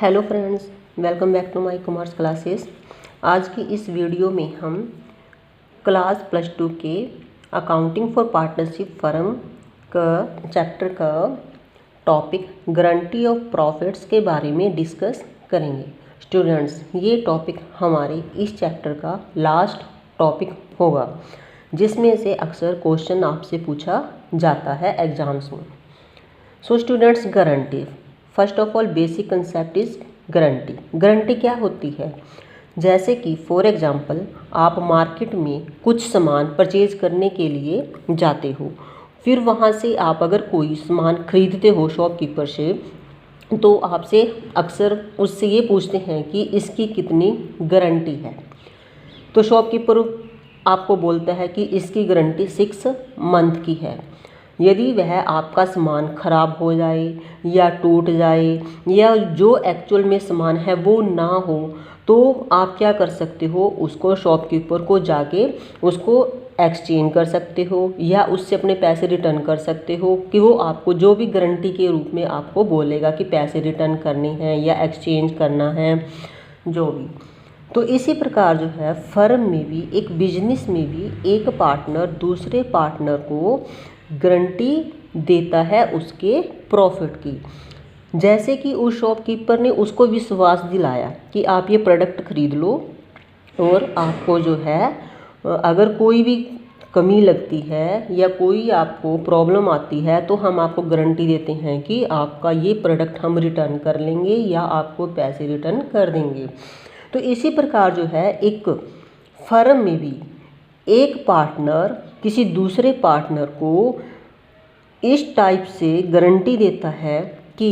Hello friends, welcome back to my commerce classes. आज की इस वीडियो में हम क्लास +2 के अकाउंटिंग फॉर पार्टनरशिप फर्म का चैप्टर का टॉपिक गारंटी ऑफ प्रॉफिट्स के बारे में डिस्कस करेंगे। स्टूडेंट्स, ये टॉपिक हमारे इस चैप्टर का लास्ट टॉपिक होगा, जिसमें से अक्सर क्वेश्चन आपसे पूछा जाता है एग्जाम्स में। So students, guarantee first of all basic concept is guarantee. Guarantee क्या होती है? जैसे कि फॉर एग्जांपल आप मार्केट में कुछ सामान परचेज करने के लिए जाते हो, फिर वहाँ से आप अगर कोई सामान खरीदते हो शॉपकीपर से, तो आपसे अक्सर उससे ये पूछते हैं कि इसकी कितनी गारंटी है। तो शॉपकीपर आपको बोलता है कि इसकी गारंटी 6 मंथ की है। यदि वह आपका सामान ख़राब हो जाए या टूट जाए या जो एक्चुअल में सामान है वो ना हो, तो आप क्या कर सकते हो, उसको शॉपकीपर को जाके उसको एक्सचेंज कर सकते हो या उससे अपने पैसे रिटर्न कर सकते हो, कि वो आपको जो भी गारंटी के रूप में आपको बोलेगा कि पैसे रिटर्न करने हैं या एक्सचेंज करना है, जो भी। तो इसी प्रकार जो है फर्म में भी, एक बिजनेस में भी एक पार्टनर दूसरे पार्टनर को गारंटी देता है उसके प्रॉफिट की। जैसे कि उस शॉपकीपर ने उसको विश्वास दिलाया कि आप ये प्रोडक्ट खरीद लो, और आपको जो है अगर कोई भी कमी लगती है या कोई आपको प्रॉब्लम आती है तो हम आपको गारंटी देते हैं कि आपका ये प्रोडक्ट हम रिटर्न कर लेंगे या आपको पैसे रिटर्न कर देंगे। तो इसी प्रकार जो है एक फर्म में भी एक पार्टनर किसी दूसरे पार्टनर को इस टाइप से गारंटी देता है कि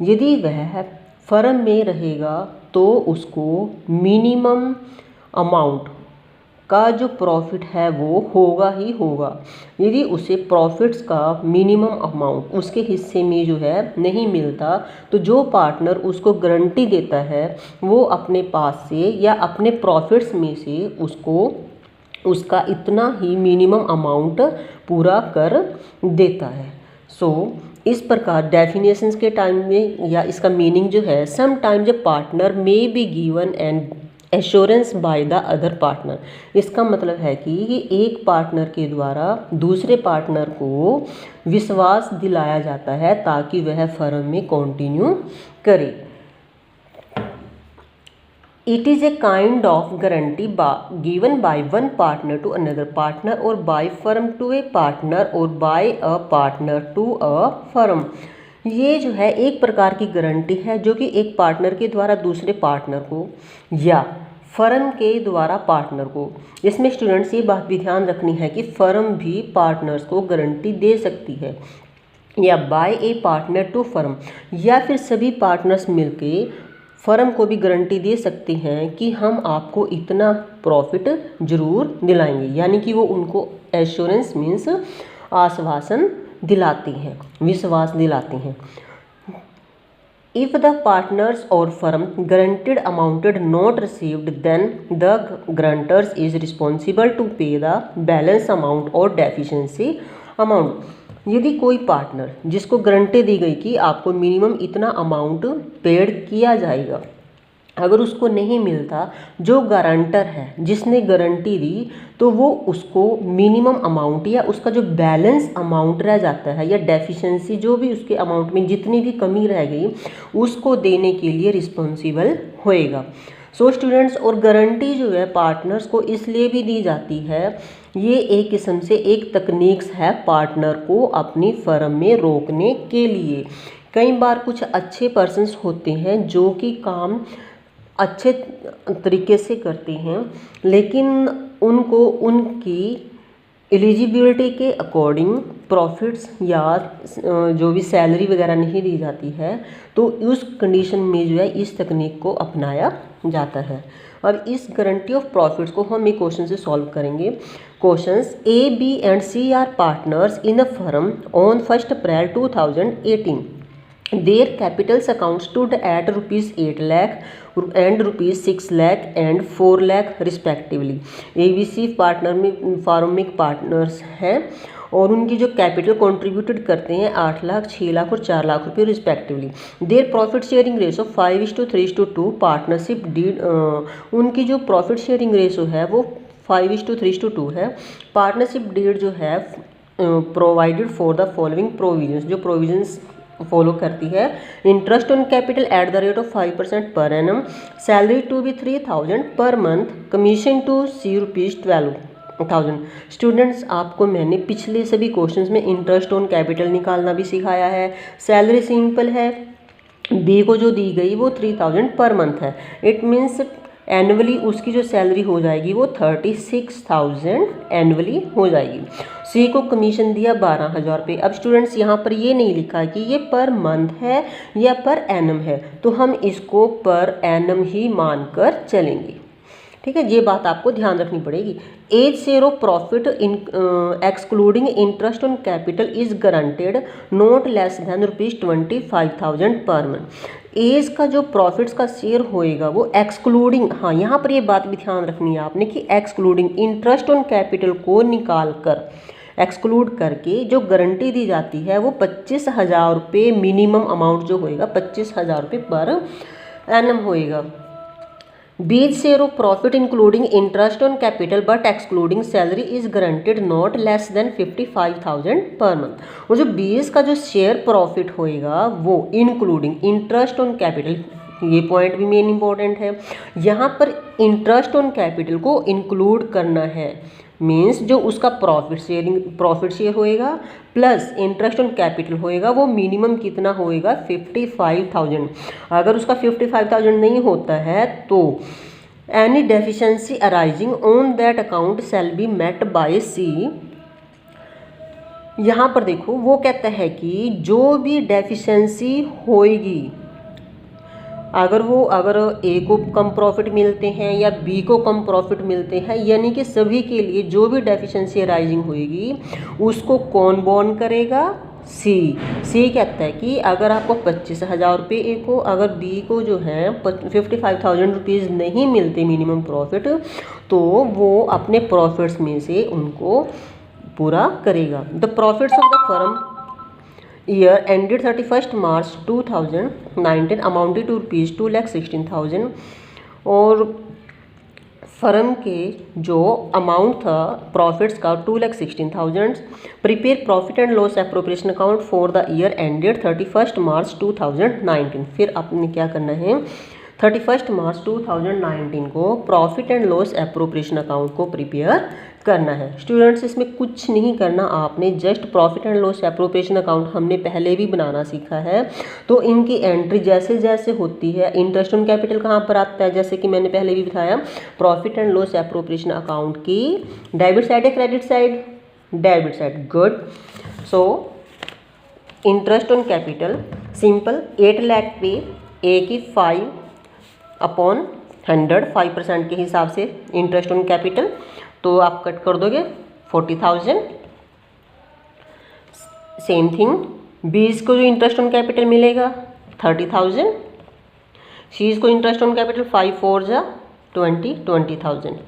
यदि वह फर्म में रहेगा तो उसको मिनिमम अमाउंट का जो प्रॉफिट है वो होगा ही होगा। यदि उसे प्रॉफिट्स का मिनिमम अमाउंट उसके हिस्से में जो है नहीं मिलता, तो जो पार्टनर उसको गारंटी देता है वो अपने पास से या अपने प्रॉफिट्स में से उसको उसका इतना ही मिनिमम अमाउंट पूरा कर देता है। इस प्रकार डेफिनेशंस के टाइम में या इसका मीनिंग जो है, some time the partner may be given and assurance by the other partner. इसका मतलब है कि एक पार्टनर के द्वारा दूसरे पार्टनर को विश्वास दिलाया जाता है ताकि वह फर्म में कंटिन्यू करे। It is a kind of guarantee given by one partner to another partner or by firm to a partner or by a partner to a firm। ये जो है एक प्रकार की गारंटी है जो कि एक पार्टनर के द्वारा दूसरे पार्टनर को या फर्म के द्वारा पार्टनर को। इसमें स्टूडेंट्स ये बात भी ध्यान रखनी है कि फर्म भी पार्टनर्स को गारंटी दे सकती है, या by a partner to firm, या फिर सभी पार्टनर्स मिलके फर्म को भी गारंटी दे सकते हैं कि हम आपको इतना प्रॉफिट जरूर दिलाएंगे। यानी कि वो उनको एश्योरेंस मीन्स आश्वासन दिलाती हैं, विश्वास दिलाती हैं। If the partners or firm guaranteed amount not received, then the guarantors is responsible to pay the balance amount or deficiency amount। यदि कोई पार्टनर जिसको गारंटी दी गई कि आपको मिनिमम इतना अमाउंट पेड किया जाएगा, अगर उसको नहीं मिलता, जो गारंटर है जिसने गारंटी दी, तो वो उसको मिनिमम अमाउंट या उसका जो बैलेंस अमाउंट रह जाता है या डेफिशिएंसी जो भी उसके अमाउंट में जितनी भी कमी रह गई उसको देने के लिए रिस्पॉन्सिबल होएगा। स्टूडेंट्स, और गारंटी जो है पार्टनर्स को इसलिए भी दी जाती है, ये एक किस्म से एक तकनीक्स है पार्टनर को अपनी फर्म में रोकने के लिए। कई बार कुछ अच्छे पर्सन्स होते हैं जो कि काम अच्छे तरीके से करते हैं, लेकिन उनको उनकी एलिजिबिलिटी के अकॉर्डिंग प्रॉफिट्स या जो भी सैलरी वगैरह नहीं दी जाती है, तो उस कंडीशन में जो है इस तकनीक को अपनाया जाता है। अब इस गारंटी ऑफ प्रॉफिट्स को हम एक क्वेश्चन से सॉल्व करेंगे। Questions, A B and C are partners in a firm on 1 April 2018। Their capitals account stood at rupees 8 lakh and rupees 6 lakh and 4 lakh respectively। ABC partner में formic partners हैं और उनकी जो capital contributed करते हैं 8 लाख, 6 लाख और 4 लाख रुपये respectively. Their profit sharing ratio 5:3:2 partnership deed, उनकी जो प्रॉफिट शेयरिंग रेशो है वो 5:3:2 है। पार्टनरशिप डीड जो है provided for the following provisions, जो प्रोविजंस फॉलो करती है। Interest on capital at the rate of 5% per annum, salary to be 3,000 per month, commission to C ₹12,000। Students, आपको मैंने पिछले सभी क्वेश्चंस में इंटरेस्ट ऑन कैपिटल निकालना भी सिखाया है। सैलरी सिंपल है, बी को जो दी गई वो 3,000 पर मंथ है। इट मीन्स एनुअली उसकी जो सैलरी हो जाएगी वो 36,000 एनुअली हो जाएगी। सी को कमीशन दिया 12,000 रुपये। अब स्टूडेंट्स यहाँ पर ये नहीं लिखा कि ये पर मंथ है या पर एनम है, तो हम इसको पर एनम ही मानकर चलेंगे। ठीक है, ये बात आपको ध्यान रखनी पड़ेगी। As share of profit excluding interest on capital is guaranteed not less than ₹25,000 per month. As का जो प्रॉफिट्स का शेयर होएगा वो एक्सक्लूडिंग, हाँ यहाँ पर ये बात भी ध्यान रखनी है आपने कि एक्सक्लूडिंग इंटरेस्ट ऑन कैपिटल को निकाल कर, एक्सक्लूड करके जो गारंटी दी जाती है वो 25,000 रुपये मिनिमम अमाउंट जो होएगा 25,000 रुपये पर एनम होएगा। बीज share of profit including interest on capital but excluding salary is guaranteed not less then 55,000 per month. और जो बीज का जो शेयर प्रॉफिट होएगा वो इंक्लूडिंग इंटरेस्ट ऑन कैपिटल, ये पॉइंट भी मेन इंपॉर्टेंट है। यहाँ पर इंटरेस्ट ऑन कैपिटल को इंक्लूड करना है, मीन्स जो उसका प्रॉफिट शेयर होएगा प्लस इंटरेस्ट ऑन कैपिटल होएगा वो मिनिमम कितना होएगा 55,000। अगर उसका 55,000 नहीं होता है तो any deficiency arising on that account shall be met by C. यहाँ पर देखो वो कहता है कि जो भी डेफिशिएंसी होएगी, अगर ए को कम प्रॉफिट मिलते हैं या बी को कम प्रॉफिट मिलते हैं, यानी कि सभी के लिए जो भी डेफिशिएंसी अराइजिंग होएगी उसको कौन बॉर्न करेगा? सी कहता है कि अगर आपको 25,000 रुपये ए को, अगर बी को जो है 55,000 रुपीज़ नहीं मिलते मिनिमम प्रॉफिट, तो वो अपने प्रॉफिट्स में से उनको पूरा करेगा। The profits of the firm year ended 31 March 2019 amounted to ₹2,16,000। और फर्म के जो अमाउंट था प्रॉफिट्स का 2,16,000। Prepare profit and loss appropriation account for the year ended 31 March 2019। फिर आपने क्या करना है, 31 मार्च 2019 को profit and loss appropriation account को प्रिपेयर करना है। स्टूडेंट्स, इसमें कुछ नहीं करना आपने, just profit and loss appropriation account हमने पहले भी बनाना सीखा है। तो इनकी एंट्री जैसे जैसे होती है, इंटरेस्ट ऑन कैपिटल कहाँ पर आता है, जैसे कि मैंने पहले भी बताया, profit and loss appropriation account की डेबिट साइड या credit side? Debit side. Good. So interest on capital simple, 8 lakh पे ए की 5/100 5% के हिसाब से इंटरेस्ट ऑन कैपिटल, तो आप कट कर दोगे 40,000। सेम थिंग बीस को जो इंटरेस्ट ऑन कैपिटल मिलेगा 30,000। सीज को इंटरेस्ट ऑन कैपिटल 5 4 जा 20,000,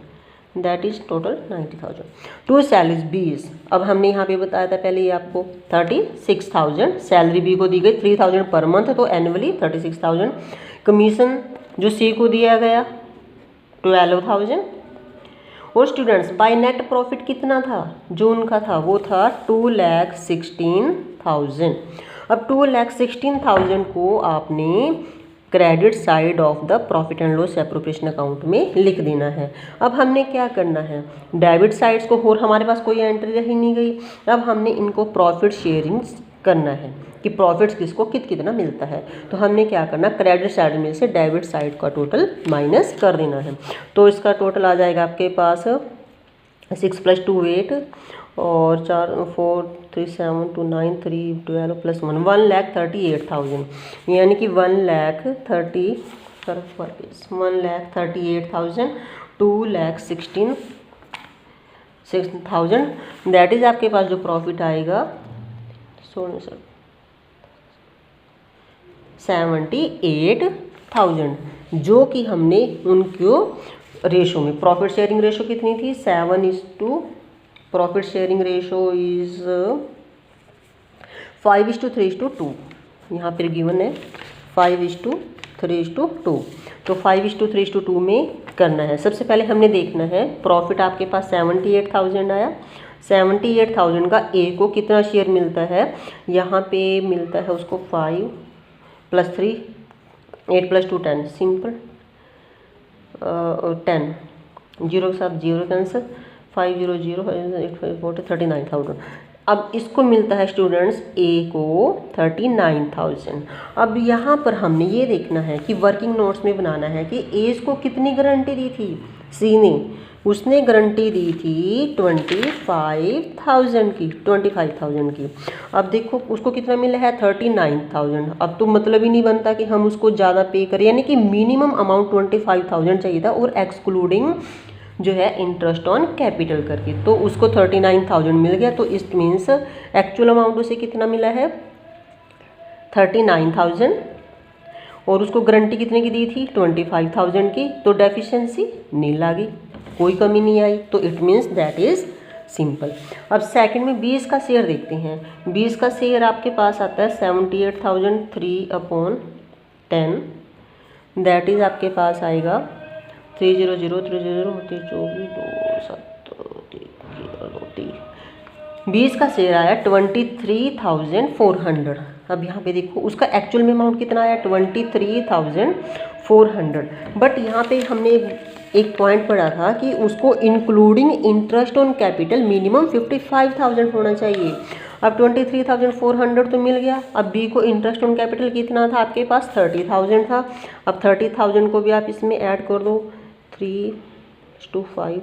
that is total 90,000। To salaries बीस, अब हमने यहाँ पे बताया था पहले ये आपको 36,000 सैलरी बी को दी गई 3,000 पर मंथ, तो एनुअली 36,000। कमीशन जो सी को दिया गया 12,000। और स्टूडेंट्स बाय नेट प्रॉफिट कितना था जो उनका था, वो था 2,16,000। अब 2,16,000 को आपने credit side of the profit and loss appropriation account में लिख देना है। अब हमने क्या करना है, डेबिट साइड्स को, और हमारे पास कोई एंट्री रही नहीं गई, अब हमने इनको प्रॉफिट शेयरिंग करना है कि प्रॉफिट्स किसको कितना मिलता है। तो हमने क्या करना, क्रेडिट साइड में से डेबिट साइड का टोटल माइनस कर देना है। तो इसका टोटल आ जाएगा आपके पास 6 + 2 8 और 4 4 3 7 2 9 3 12 + 1 1,38,000, यानी कि 1,38,000 2,16,000 दैट इज आपके पास जो प्रॉफिट आएगा 78,000, जो कि हमने उनको रेशो में, प्रॉफिट शेयरिंग रेशो कितनी थी 7:1 प्रॉफिट शेयरिंग रेशो इज 5:3:2, यहाँ पर गिवन है 5:3:2। तो 5:3:2 में करना है। सबसे पहले हमने देखना है प्रॉफिट आपके पास 78,000 आया, 78,000 का ए को कितना शेयर मिलता है, यहाँ पे मिलता है उसको 5 + 3 8 + 2 10, सिंपल 10, 0 के साथ 0 कैंसिल, 5 0 0 8 5 40 39,000। अब इसको मिलता है स्टूडेंट्स ए को 39,000। अब यहाँ पर हमने ये देखना है कि वर्किंग नोट्स में बनाना है कि ए को कितनी गारंटी दी थी, सी ने, उसने गारंटी दी थी 25,000 की। अब देखो उसको कितना मिला है 39,000। अब तो मतलब ही नहीं बनता कि हम उसको ज़्यादा पे करें, यानी कि मिनिमम अमाउंट 25,000 चाहिए था और एक्सक्लूडिंग जो है इंटरेस्ट ऑन कैपिटल करके, तो उसको 39,000 मिल गया। तो इट मीन्स एक्चुअल अमाउंट उसे कितना मिला है 39,000 और उसको गारंटी कितने की दी थी 25,000 की। तो डेफिशिएंसी नील आ गई, कोई कमी नहीं आई। तो it means that is simple. अब सेकंड में 20 का शेयर देखते हैं। 20 का शेयर आपके पास आता है 78,000 3/10, दैट इज आपके पास आएगा 300 300 होती 24 2 7 3 20 का शेयर आया 23,400। अब यहाँ पे देखो उसका एक्चुअल में अमाउंट कितना आया 23,400। बट यहाँ पे हमने एक पॉइंट पढ़ा था कि उसको including interest on capital minimum 55,000 होना चाहिए। अब 23,400 तो मिल गया। अब बी को इंटरेस्ट ऑन कैपिटल कितना था आपके पास 30,000 था। अब 30,000 को भी आप इसमें ऐड कर दो, 3 to 5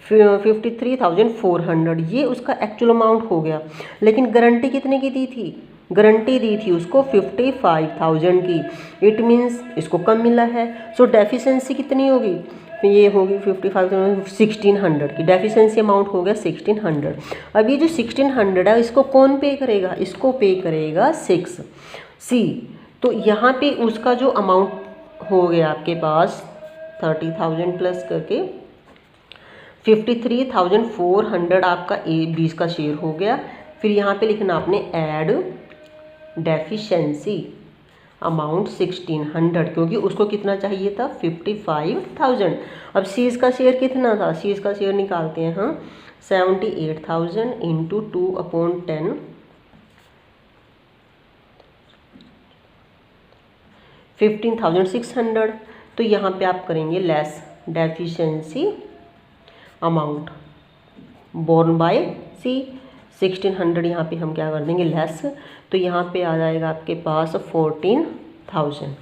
53,400, ये उसका एक्चुअल अमाउंट हो गया। लेकिन गारंटी कितने की दी थी, गारंटी दी थी उसको 55,000 की। इट मीन्स इसको कम मिला है। सो डेफिशिएंसी कितनी होगी, ये होगी 55,000 1600 की डेफिशिएंसी अमाउंट हो गया 1600। अब ये जो 1600 है इसको कौन पे करेगा, इसको पे करेगा 6 सी। तो यहाँ पे उसका जो अमाउंट हो गया आपके पास 30,000 प्लस करके 53,400 आपका ए 20 का शेयर हो गया। फिर यहाँ पे लिखना आपने ऐड डेफिशिएंसी अमाउंट 1600, क्योंकि उसको कितना चाहिए था 55,000। अब सीज का शेयर कितना था, सीज का शेयर निकालते हैं हम 78,000 इंटू 2/10 15,600। तो यहाँ पे आप करेंगे less deficiency amount borne by C 1600, यहाँ पे हम क्या कर देंगे लेस। तो यहाँ पे आ जाएगा आपके पास 14,000।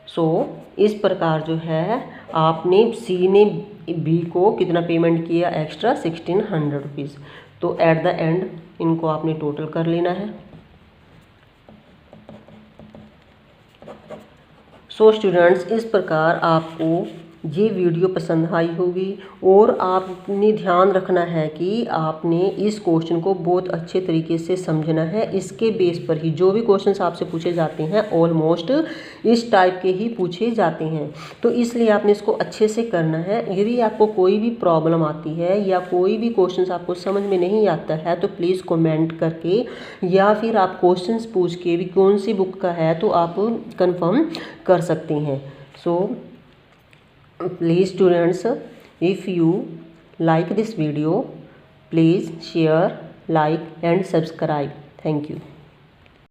सो इस प्रकार जो है आपने सी ने बी को कितना पेमेंट किया एक्स्ट्रा 1600 रुपीज़। तो एट द एंड इनको आपने टोटल कर लेना है। सो स्टूडेंट्स इस प्रकार आपको ये वीडियो पसंद आई होगी और आपने ध्यान रखना है कि आपने इस क्वेश्चन को बहुत अच्छे तरीके से समझना है। इसके बेस पर ही जो भी क्वेश्चंस आपसे पूछे जाते हैं ऑलमोस्ट इस टाइप के ही पूछे जाते हैं, तो इसलिए आपने इसको अच्छे से करना है। यदि आपको कोई भी प्रॉब्लम आती है या कोई भी क्वेश्चंस आपको समझ में नहीं आता है तो प्लीज़ कमेंट करके या फिर आप क्वेश्चंस पूछ के भी कौन सी बुक का है तो आप कंफर्म कर सकते हैं। सो please students, if you like this video, please share, like and subscribe. Thank you.